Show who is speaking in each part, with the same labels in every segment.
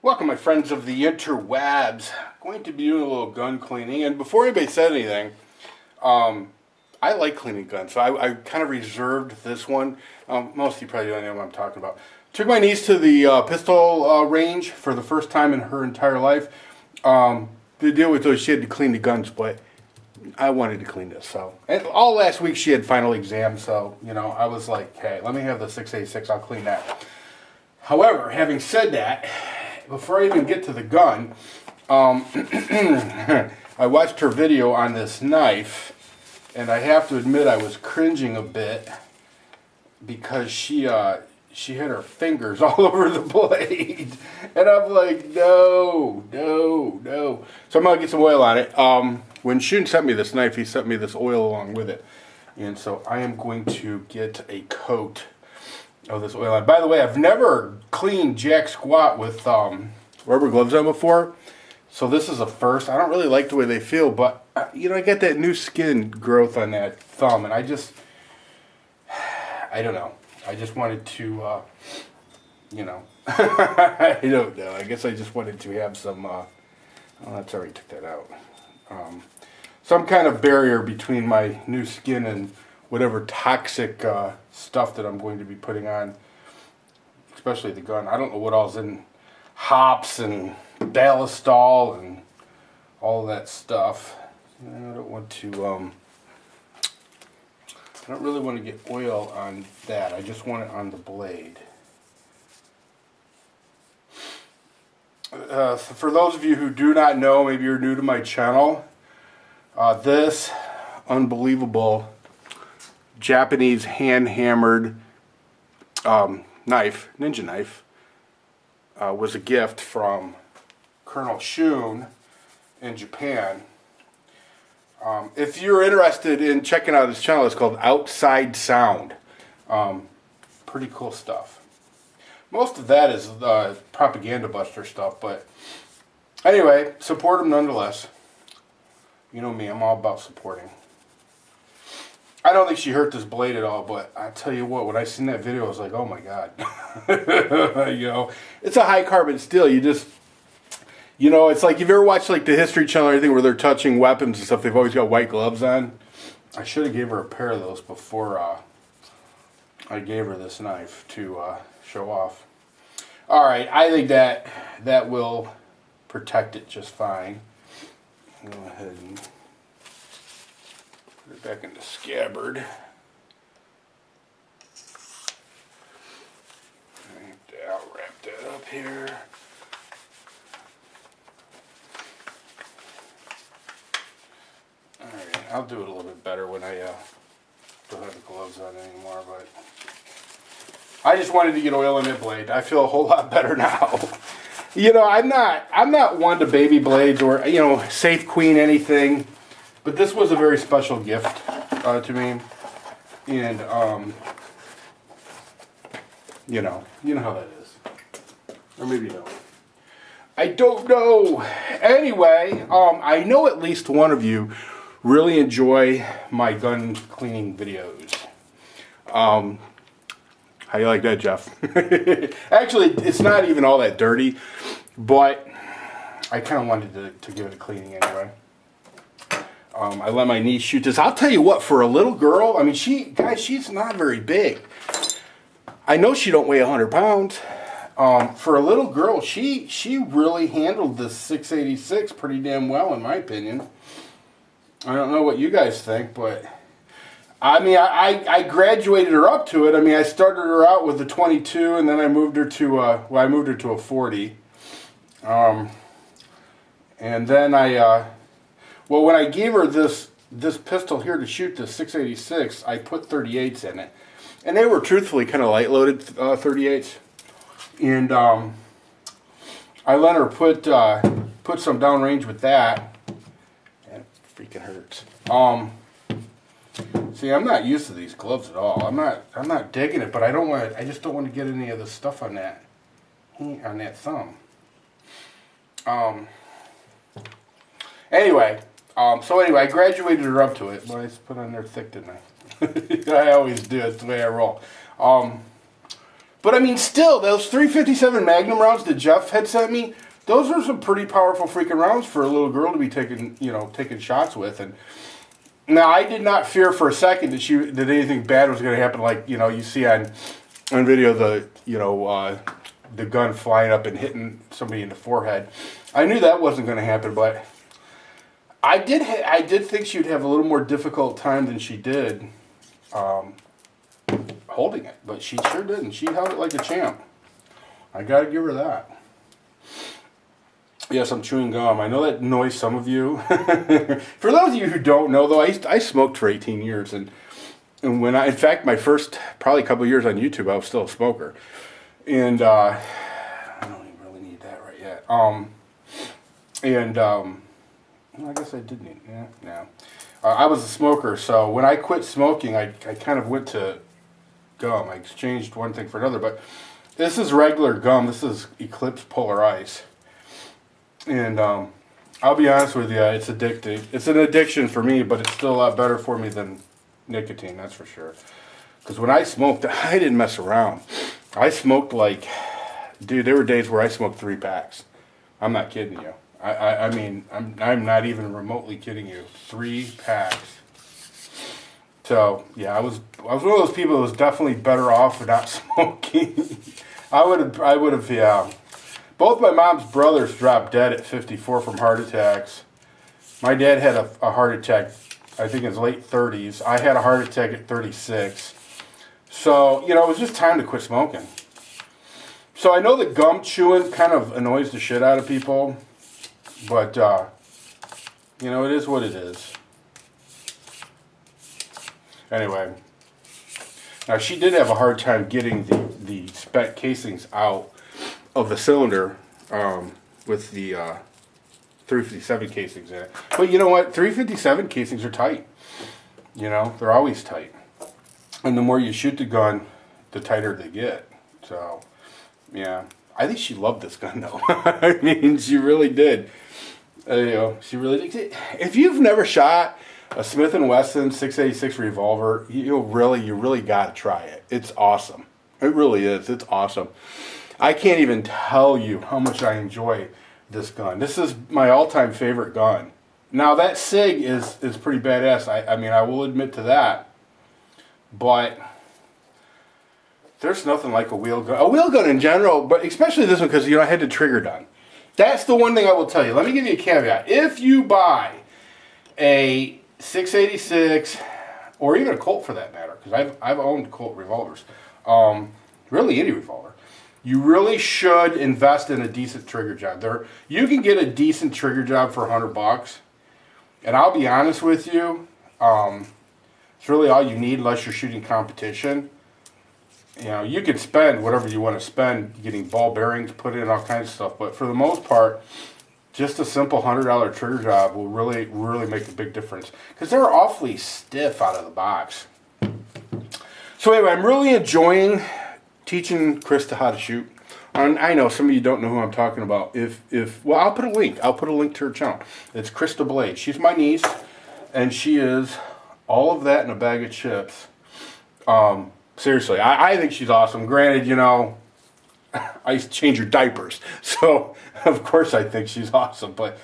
Speaker 1: Welcome, my friends of the interwebs. Going to be doing a little gun cleaning, and before anybody said anything, I like cleaning guns, so I kind of reserved this one. Most of you probably don't know what I'm talking about. Took my niece to the pistol range for the first time in her entire life. The deal with those, she had to clean the guns, but I wanted to clean this. So, and all last week she had final exams, so I was like, hey, let me have the 686. I'll clean that. However, having said that, before I even get to the gun, I watched her video on this knife, and I have to admit I was cringing a bit because she had her fingers all over the blade, and I'm like, no. So I'm gonna get some oil on it. When Shun sent me this knife, he sent me this oil along with it, and so I am going to get a coat of this oil on. By the way, I've never cleaned jack squat with rubber gloves on before, so this is a first. I don't really like the way they feel, but I get that new skin growth on that thumb, and I don't know. I just wanted to, I don't know. I guess I just wanted to have some, oh, that's already took that out. Some kind of barrier between my new skin and whatever toxic stuff that I'm going to be putting on, especially the gun. I don't know what all's in hops and ballistol and all that stuff. I don't want to, I don't really want to get oil on that. I just want it on the blade. For those of you who do not know, maybe you're new to my channel, this unbelievable Japanese hand-hammered knife, ninja knife, was a gift from Colonel Shun in Japan. If you're interested in checking out his channel, it's called Outside Sound. Pretty cool stuff. Most of that is propaganda buster stuff, but anyway, support him nonetheless. You know me, I'm all about supporting. I don't think she hurt this blade at all, but I tell you what, when I seen that video, I was like, oh my god. It's a high carbon steel. You just, it's like, you've ever watched like the History Channel or anything where they're touching weapons and stuff, they've always got white gloves on. I should have gave her a pair of those before I gave her this knife to show off. Alright, I think that will protect it just fine. Go ahead and put it back in the scabbard. I'll wrap that up here. Alright, I'll do it a little bit better when I don't have the gloves on anymore, but I just wanted to get oil in that blade. I feel a whole lot better now. I'm not one to baby blades or, safe queen anything, but this was a very special gift to me, and, you know how that is. Or maybe you don't. I don't know. Anyway, I know at least one of you really enjoy my gun cleaning videos. How you like that, Jeff? Actually, it's not even all that dirty, but I kind of wanted to give it a cleaning anyway. I let my niece shoot this. I'll tell you what, for a little girl, I mean, she's not very big. I know she don't weigh 100 pounds. For a little girl, she really handled this 686 pretty damn well, in my opinion. I don't know what you guys think, but I mean, I graduated her up to it. I mean, I started her out with a 22, and then I moved her to a 40. And then when I gave her this pistol here to shoot the 686, I put 38s in it, and they were truthfully kind of light-loaded 38s. And I let her put some downrange with that, and it freaking hurts. See, I'm not used to these gloves at all. I'm not digging it, but I just don't want to get any of the stuff on that thumb. Anyway, I graduated her up to it, but I just put on there thick, didn't I? I always do. It's the way I roll. But I mean, still, those 357 Magnum rounds that Jeff had sent me, those are some pretty powerful freaking rounds for a little girl to be taking, taking shots with. And now, I did not fear for a second that anything bad was going to happen. Like, you see on video the gun flying up and hitting somebody in the forehead. I knew that wasn't going to happen, but I did think she would have a little more difficult time than she did holding it. But she sure didn't. She held it like a champ. I got to give her that. Yes, I'm chewing gum. I know that annoys some of you. For those of you who don't know, though, I smoked for 18 years. And when in fact, my first probably couple of years on YouTube, I was still a smoker. And I don't even really need that right yet. Well, I guess I did need, no. I was a smoker, so when I quit smoking, I kind of went to gum. I exchanged one thing for another, but this is regular gum. This is Eclipse Polar Ice. And I'll be honest with you, it's addicting. It's an addiction for me, but it's still a lot better for me than nicotine, that's for sure. Because when I smoked, I didn't mess around. I smoked like, dude, there were days where I smoked 3 packs. I'm not kidding you. I mean, I'm not even remotely kidding you. 3 packs. So, yeah, I was one of those people that was definitely better off without smoking. I would have, yeah. Both my mom's brothers dropped dead at 54 from heart attacks. My dad had a heart attack, I think in his late 30s. I had a heart attack at 36. So, it was just time to quit smoking. So I know that gum chewing kind of annoys the shit out of people. But, it is what it is. Anyway. Now, she did have a hard time getting the spent casings out of the cylinder with the 357 casings in it. But you know what? 357 casings are tight. They're always tight. And the more you shoot the gun, the tighter they get. So, yeah. I think she loved this gun, though. I mean, she really did. She really did. If you've never shot a Smith & Wesson 686 revolver, you really got to try it. It's awesome. It really is. It's awesome. I can't even tell you how much I enjoy this gun. This is my all-time favorite gun. Now, that SIG is pretty badass. I mean, I will admit to that. But there's nothing like a wheel gun. A wheel gun in general, but especially this one because, I had the trigger done. That's the one thing I will tell you. Let me give you a caveat. If you buy a 686, or even a Colt for that matter, because I've owned Colt revolvers, really any revolver, you really should invest in a decent trigger job. You can get a decent trigger job for $100, and I'll be honest with you, it's really all you need unless you're shooting competition. You can spend whatever you want to spend getting ball bearings, put in all kinds of stuff, but for the most part, just a simple $100 trigger job will really, really make a big difference because they're awfully stiff out of the box. So anyway, I'm really enjoying teaching Krysta how to shoot. And I know some of you don't know who I'm talking about. Well, I'll put a link. I'll put a link to her channel. It's Krysta Blade. She's my niece, and she is all of that in a bag of chips. Seriously, I think she's awesome. Granted, I used to change her diapers, so of course I think she's awesome. But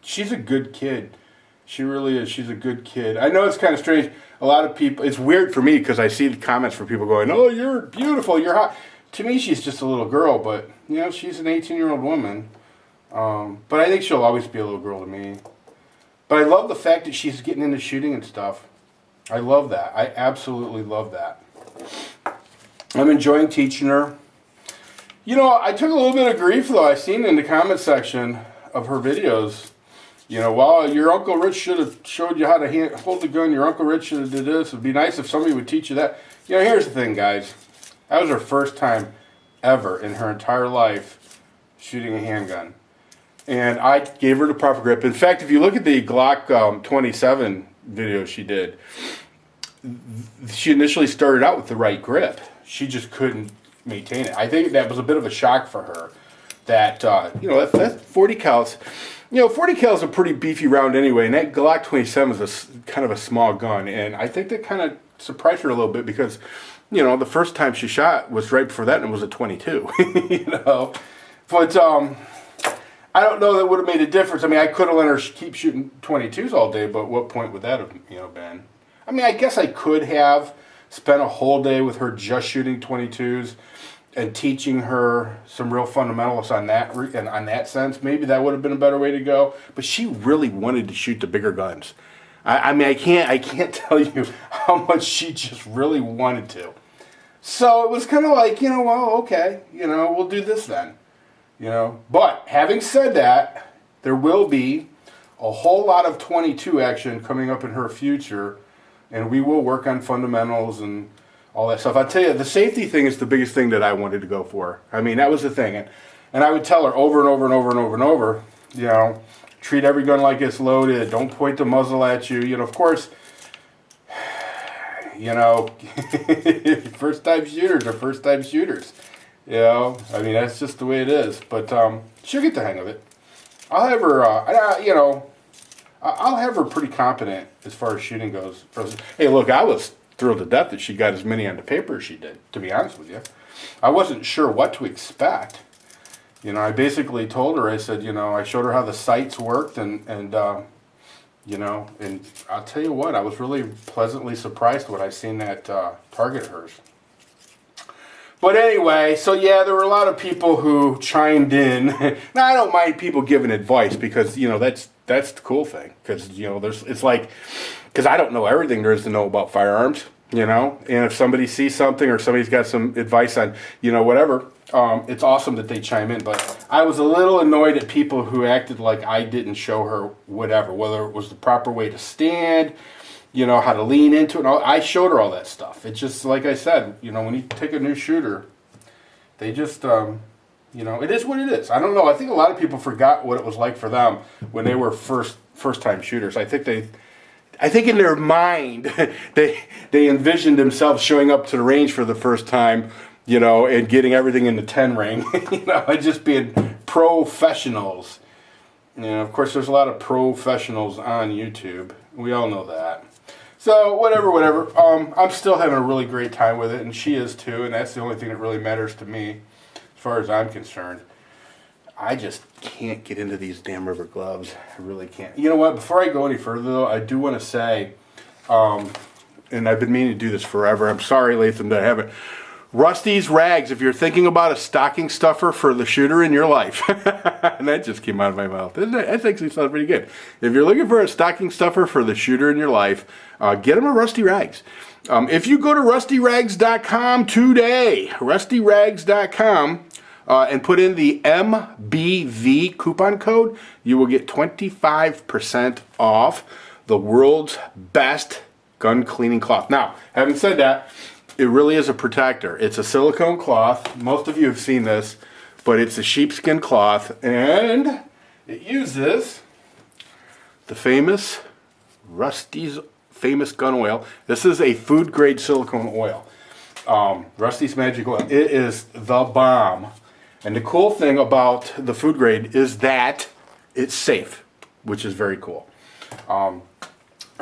Speaker 1: she's a good kid. She really is. She's a good kid. I know it's kind of strange. A lot of people. It's weird for me because I see the comments from people going, "Oh, you're beautiful. You're hot." To me, she's just a little girl, but she's an 18-year-old woman. But I think she'll always be a little girl to me. But I love the fact that she's getting into shooting and stuff. I love that. I absolutely love that. I'm enjoying teaching her. I took a little bit of grief, though. I seen in the comment section of her videos, well, your Uncle Rich should have showed you how to hold the gun. Your Uncle Rich should have did this. It would be nice if somebody would teach you that. Here's the thing, guys. That was her first time ever in her entire life shooting a handgun. And I gave her the proper grip. In fact, if you look at the Glock 27 video she did, she initially started out with the right grip. She just couldn't maintain it. I think that was a bit of a shock for her. That that 40 cals, 40 cal is a pretty beefy round anyway, and that Glock 27 is kind of a small gun, and I think that kind of surprised her a little bit because you know, the first time she shot was right before that, and it was a 22. You know, but I don't know that would have made a difference. I mean, I could have let her keep shooting 22s all day, but what point would that have, you know, been? I mean, I guess I could have spent a whole day with her just shooting 22s and teaching her some real fundamentals on that, and on that sense. Maybe that would have been a better way to go. But she really wanted to shoot the bigger guns. I mean, I can't tell you how much she just really wanted to. So it was kind of like, you know, well, okay, you know, we'll do this then. You know, but having said that, there will be a whole lot of 22 action coming up in her future, and we will work on fundamentals and all that stuff. I'll tell you, the safety thing is the biggest thing that I wanted to go for. I mean, that was the thing. And I would tell her over and over and over and over and over, you know, treat every gun like it's loaded. Don't point the muzzle at you. You know, of course, you know, first-time shooters are first-time shooters. You know, I mean, that's just the way it is. But she'll get the hang of it. I'll have her, you know, I'll have her pretty competent as far as shooting goes. Hey, look, I was thrilled to death that she got as many on the paper as she did, to be honest with you. I wasn't sure what to expect. You know, I basically told her, I said, you know, I showed her how the sights worked, and you know, and I'll tell you what, I was really pleasantly surprised when I seen that target of hers. But anyway, so yeah, there were a lot of people who chimed in. Now, I don't mind people giving advice because, you know, that's the cool thing. Because, you know, it's like, because I don't know everything there is to know about firearms, you know. And if somebody sees something or somebody's got some advice on, you know, whatever, it's awesome that they chime in. But I was a little annoyed at people who acted like I didn't show her whatever, whether it was the proper way to stand, you know, how to lean into it. I showed her all that stuff. It's just, like I said, you know, when you take a new shooter, they just, you know, it is what it is. I don't know. I think a lot of people forgot what it was like for them when they were first-time shooters. I think in their mind, they envisioned themselves showing up to the range for the first time, you know, and getting everything in the 10 ring, you know, and just being professionals. You know, of course, there's a lot of professionals on YouTube. We all know that. So, whatever. I'm still having a really great time with it, and she is too, and that's the only thing that really matters to me, as far as I'm concerned. I just can't get into these damn rubber gloves. I really can't. You know what? Before I go any further, though, I do want to say, and I've been meaning to do this forever. I'm sorry, Latham, that I haven't. Rusty's Rags, if you're thinking about a stocking stuffer for the shooter in your life. And that just came out of my mouth. That actually sounds pretty good. If you're looking for a stocking stuffer for the shooter in your life, get him a Rusty Rags. If you go to rustyrags.com today, rustyrags.com, and put in the MBV coupon code, you will get 25% off the world's best gun cleaning cloth. Now, having said that, it really is a protector. It's a silicone cloth. Most of you have seen this, but it's a sheepskin cloth, and it uses the famous Rusty's famous gun oil. This is a food-grade silicone oil. Rusty's Magic Oil. It is the bomb. And the cool thing about the food grade is that it's safe, which is very cool.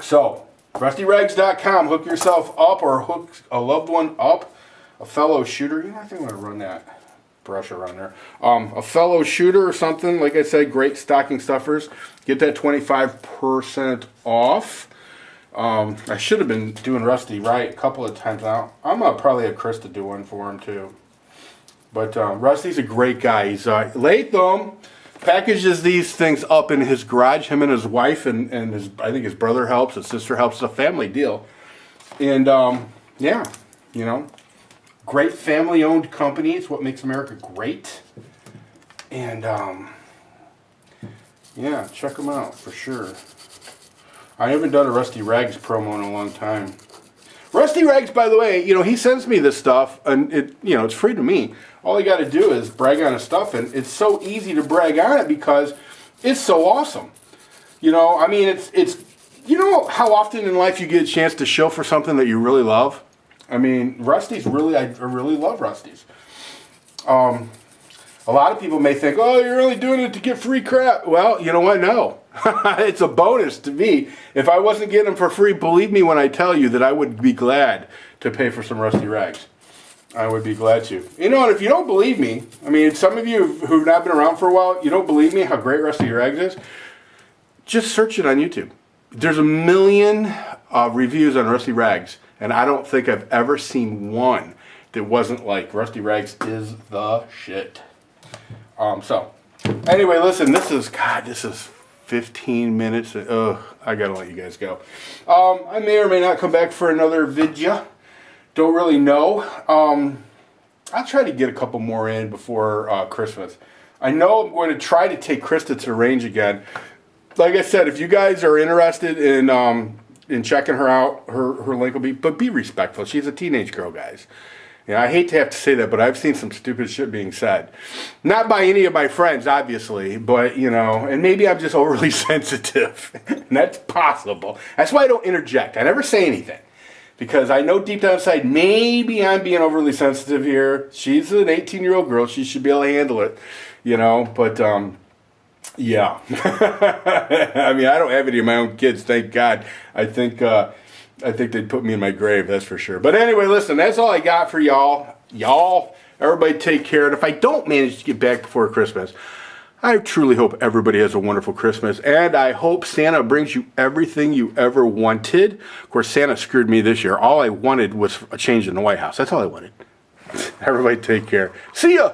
Speaker 1: So, rustyrags.com, hook yourself up or hook a loved one up, a fellow shooter. You know, I think I'm going to run that brush around there. A fellow shooter or something, like I said, great stocking stuffers. Get that 25% off. I should have been doing Rusty right a couple of times now. I'm going to probably have Krysta do one for him too. But Rusty's a great guy. He's Latham packages these things up in his garage, him and his wife, and his, I think his brother helps, his sister helps. It's a family deal. And, yeah, you know, great family-owned company. It's what makes America great. And, yeah, check them out for sure. I haven't done a Rusty Rags promo in a long time. Rusty Rags, by the way, you know, he sends me this stuff, and it, you know, it's free to me. All you got to do is brag on his stuff, and it's so easy to brag on it because it's so awesome. You know, I mean, it's you know how often in life you get a chance to show for something that you really love? I mean, Rusty's really, I really love Rusty's. A lot of people may think, oh, you're only doing it to get free crap. Well, you know what? No. It's a bonus to me. If I wasn't getting them for free, believe me when I tell you that I would be glad to pay for some rusty rags. I would be glad to. You know, and if you don't believe me, I mean, some of you who've not been around for a while, you don't believe me how great Rusty Rags is, just search it on YouTube. There's a million reviews on Rusty Rags, and I don't think I've ever seen one that wasn't like, Rusty Rags is the shit. So, anyway, listen, this is 15 minutes. I gotta let you guys go. I may or may not come back for another video. Don't really know. I'll try to get a couple more in before Christmas. I know I'm going to try to take Krysta to the range again. Like I said, if you guys are interested in checking her out, her link will be, but be respectful. She's a teenage girl, guys. Yeah, I hate to have to say that, but I've seen some stupid shit being said. Not by any of my friends, obviously, but, you know, and maybe I'm just overly sensitive. And that's possible. That's why I don't interject. I never say anything. Because I know deep down inside, maybe I'm being overly sensitive here. She's an 18-year-old girl. She should be able to handle it, you know. But, yeah. I mean, I don't have any of my own kids, thank God. I think they'd put me in my grave, that's for sure. But anyway, listen, that's all I got for y'all. Everybody take care. And if I don't manage to get back before Christmas, I truly hope everybody has a wonderful Christmas, and I hope Santa brings you everything you ever wanted. Of course, Santa screwed me this year. All I wanted was a change in the White House. That's all I wanted. Everybody take care. See ya!